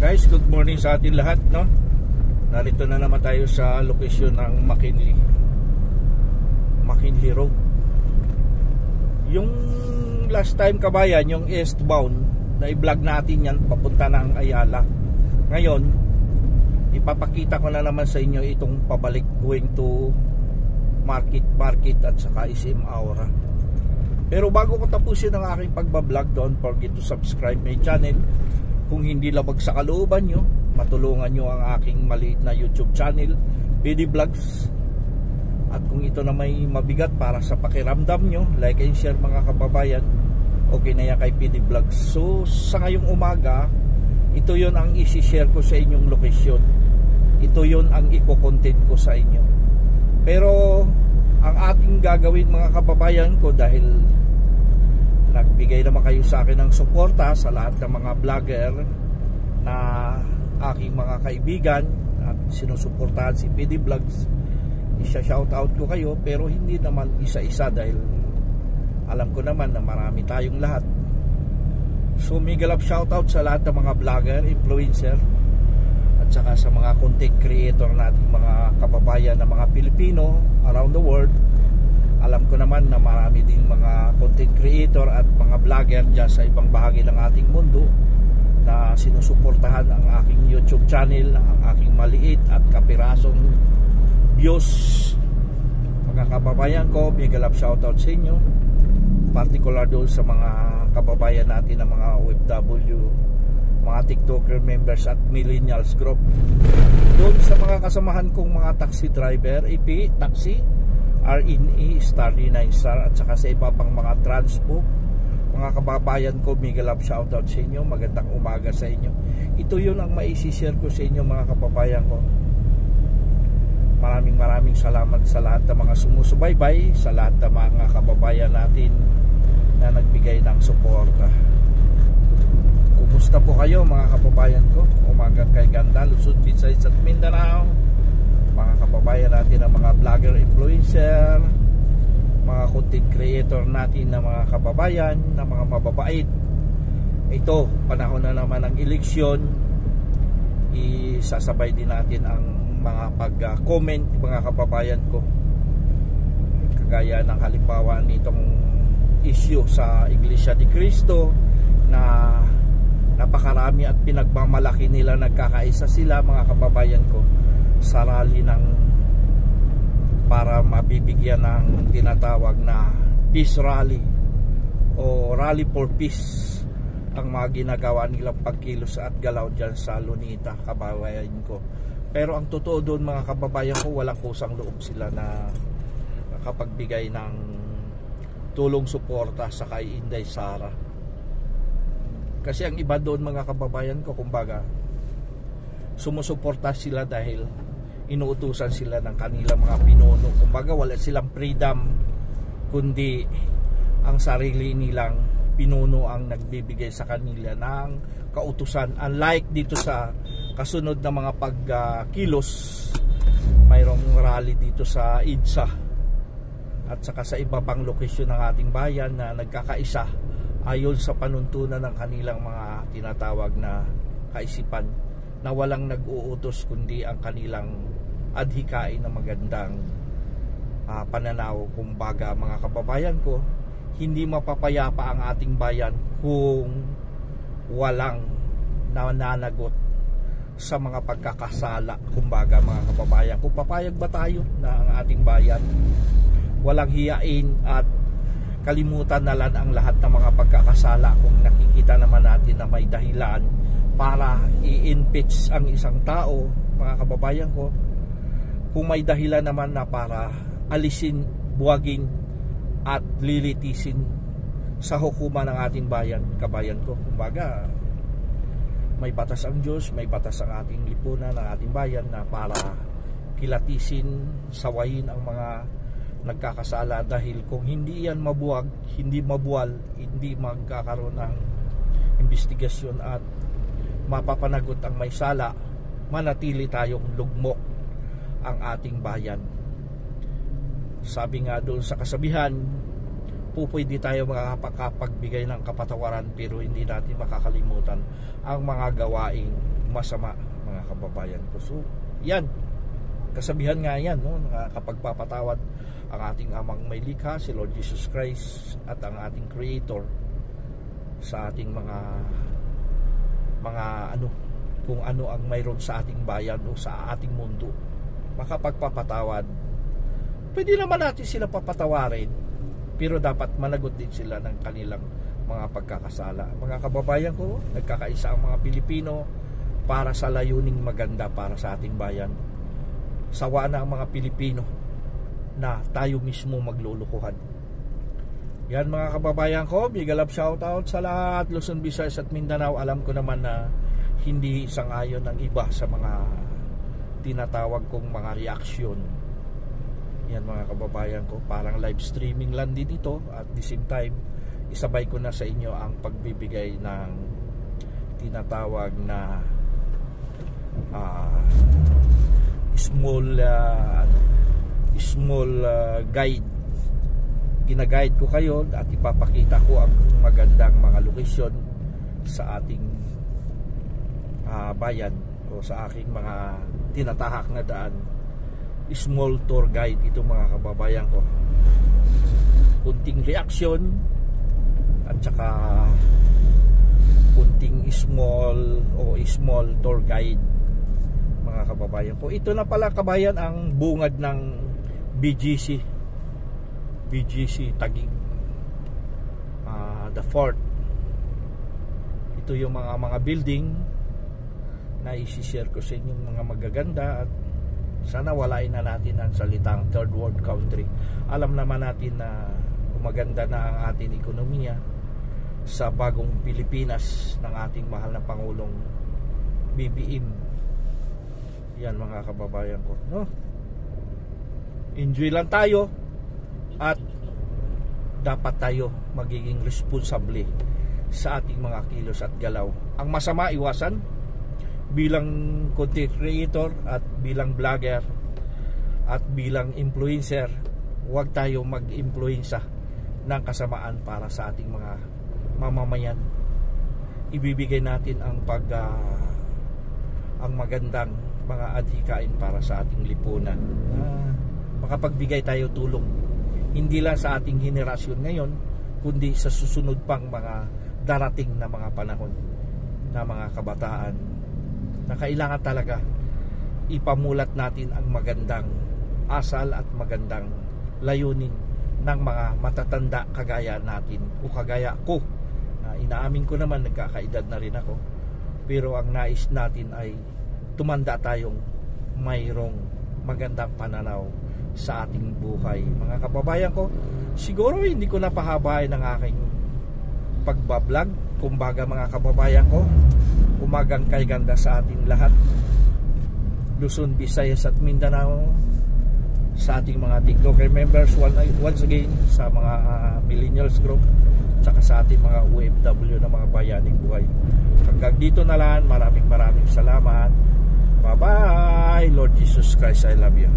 Guys, good morning sa atin lahat, no? Narito na naman tayo sa location ng McKinley Road. Yung last time kabayan, yung eastbound na i-vlog natin yan papunta ng Ayala. Ngayon, ipapakita ko na naman sa inyo itong pabalik going to Market at saka SM Aura. Pero bago ko tapusin ang aking pagbablog, don't forget to subscribe my channel. Kung hindi labag sa kalooban nyo, matulungan nyo ang aking maliit na YouTube channel, PD Vlogs. At kung ito na may mabigat para sa pakiramdam nyo, like and share mga kababayan, okay na yan kay PD Vlogs. So sa ngayong umaga, ito yon ang isi-share ko sa inyong location. Ito yon ang i-content ko sa inyo. Pero ang ating gagawin mga kababayan ko, dahil nagbigay naman kayo sa akin ng suporta sa lahat ng mga vlogger na aking mga kaibigan at sinusuportahan si PD Vlogs, isa-shoutout ko kayo, pero hindi naman isa-isa dahil alam ko naman na marami tayong lahat. So migalap shoutout sa lahat ng mga vlogger, influencer at saka sa mga content creator nating mga kababayan na mga Pilipino around the world. Alam ko naman na marami din mga content creator at mga vlogger dyan sa ibang bahagi ng ating mundo na sinusuportahan ang aking YouTube channel, ang aking maliit at kapirasong views. Mga kababayan ko, big love shoutout sa inyo, particular doon sa mga kababayan natin na mga OFW, mga TikToker members at millennials group. Doon sa mga kasamahan kong mga taxi driver, EP, taxi, RNE, Starry 9 Star at saka sa iba pang mga transpo, mga kababayan ko, mega love shoutout sa inyo, magandang umaga sa inyo. Ito yun ang maisishare ko sa inyo mga kababayan ko. Maraming salamat sa lahat ng mga sumusubaybay, sa lahat ng mga kababayan natin na nagbigay ng suporta. Kumusta po kayo mga kababayan ko? Umaga kay ganda, Luzon, Visayas at Mindanao. Mga kababayan natin ng mga vlogger, influencer, mga content creator natin na mga kababayan, na mga mababait. Ito, panahon na naman ng eleksyon, isasabay din natin ang mga pag-comment mga kababayan ko. Kagaya ng halimbawa nitong issue sa Iglesia ni Cristo na napakarami at pinagmamalaki nila, nagkakaisa sila mga kababayan ko sa rally ng para mabibigyan ng tinatawag na peace rally o rally for peace ang mga ginagawa nilang pagkilos at galaw dyan sa Lunita, kababayan ko. Pero ang totoo doon mga kababayan ko, walang kusang loob sila na nakapagbigay ng tulong suporta sa kay Inday Sara. Kasi ang iba doon mga kababayan ko, kumbaga sumusuporta sila dahil inuutusan sila ng kanilang mga pinuno. Kumbaga wala silang freedom, kundi ang sarili nilang pinuno ang nagbibigay sa kanila ng kautusan. Unlike dito sa kasunod na mga pagkilos, mayroong rally dito sa IDSA at saka sa iba pang lokasyon ng ating bayan na nagkakaisa ayon sa panuntunan ng kanilang mga tinatawag na kaisipan, na walang nag-uutos kundi ang kanilang adhikain na magandang pananaw. Kumbaga mga kababayan ko, hindi mapapayapa ang ating bayan kung walang nananagot sa mga pagkakasala. Kumbaga mga kababayan, kung papayag ba tayo na ang ating bayan walang hiyain at kalimutan na lang ang lahat ng mga pagkakasala, kung nakikita naman natin na may dahilan para i-impeach ang isang tao mga kababayan ko, kung may dahilan naman na para alisin, buwagin at lilitisin sa hukuman ng ating bayan, kabayan ko, kumbaga may batas ang Diyos, may batas ang ating lipunan, ng ating bayan na para kilatisin, sawayin ang mga nagkakasala. Dahil kung hindi yan mabuwag, hindi mabuwal, hindi magkakaroon ng investigasyon at mapapanagot ang may sala, manatili tayong lugmok ang ating bayan. Sabi nga doon sa kasabihan, pwede tayo makakapagbigay ng kapatawaran pero hindi natin makakalimutan ang mga gawaing masama, mga kababayan ko. So yan, kasabihan nga yan, no? Kapag papatawad ang ating amang may likha, si Lord Jesus Christ, at ang ating Creator sa ating mga ano, kung ano ang mayroon sa ating bayan o sa ating mundo, makapagpapatawad, pwede naman natin sila papatawarin, pero dapat managot din sila ng kanilang mga pagkakasala. Mga kababayan ko, nagkakaisa ang mga Pilipino para sa layuning maganda para sa ating bayan. Sawa na ang mga Pilipino na tayo mismo maglulukuhan. Yan mga kababayan ko, big love shoutout sa lahat, Luzon, Visayas at Mindanao. Alam ko naman na hindi sang-ayon ang iba sa mga tinatawag kong mga reaksyon. Yan mga kababayan ko, parang live streaming lang din ito. At the same time, isabay ko na sa inyo ang pagbibigay ng tinatawag na small guide. Gina-guide ko kayo at ipapakita ko ang magandang mga lokasyon sa ating bayan o sa aking mga tinatahak na daan. Small tour guide ito mga kababayan ko. Kunting reaction at saka kunting small tour guide mga kababayan ko. Ito na pala kabayan ang bungad ng BGC Taguig, the fort. Ito yung mga building na isi-share ko sa inyong mga magaganda, at sana walain na natin ang salitang third world country. Alam naman natin na gumaganda na ang ating ekonomiya sa bagong Pilipinas ng ating mahal na Pangulong BBM. Yan mga kababayan ko, no? Enjoy lang tayo at dapat tayo magiging responsable sa ating mga kilos at galaw. Ang masama iwasan. Bilang content creator at bilang vlogger at bilang influencer, huwag tayo mag-influensya ng kasamaan para sa ating mga mamamayan. Ibibigay natin ang magandang mga adhikain para sa ating lipunan. Makapagbigay tayo tulong hindi lang sa ating henerasyon ngayon, kundi sa susunod pang mga darating na mga panahon na mga kabataan, na kailangan talaga ipamulat natin ang magandang asal at magandang layunin ng mga matatanda kagaya natin o kagaya ko, na inaamin ko naman nagkakaedad na rin ako, pero ang nais natin ay tumanda tayong mayroong magandang pananaw sa ating buhay. Mga kababayan ko, siguro hindi ko napahabain ang aking pagbablog. Kumbaga mga kababayan ko, umagang kay ganda sa ating lahat, Luzon, Visayas at Mindanao, sa ating mga TikToker members, once again sa mga millennials group, saka sa ating mga OFW na mga bayaning buhay. Hanggang dito na lang, maraming salamat. Bye bye. Lord Jesus Christ, I love you.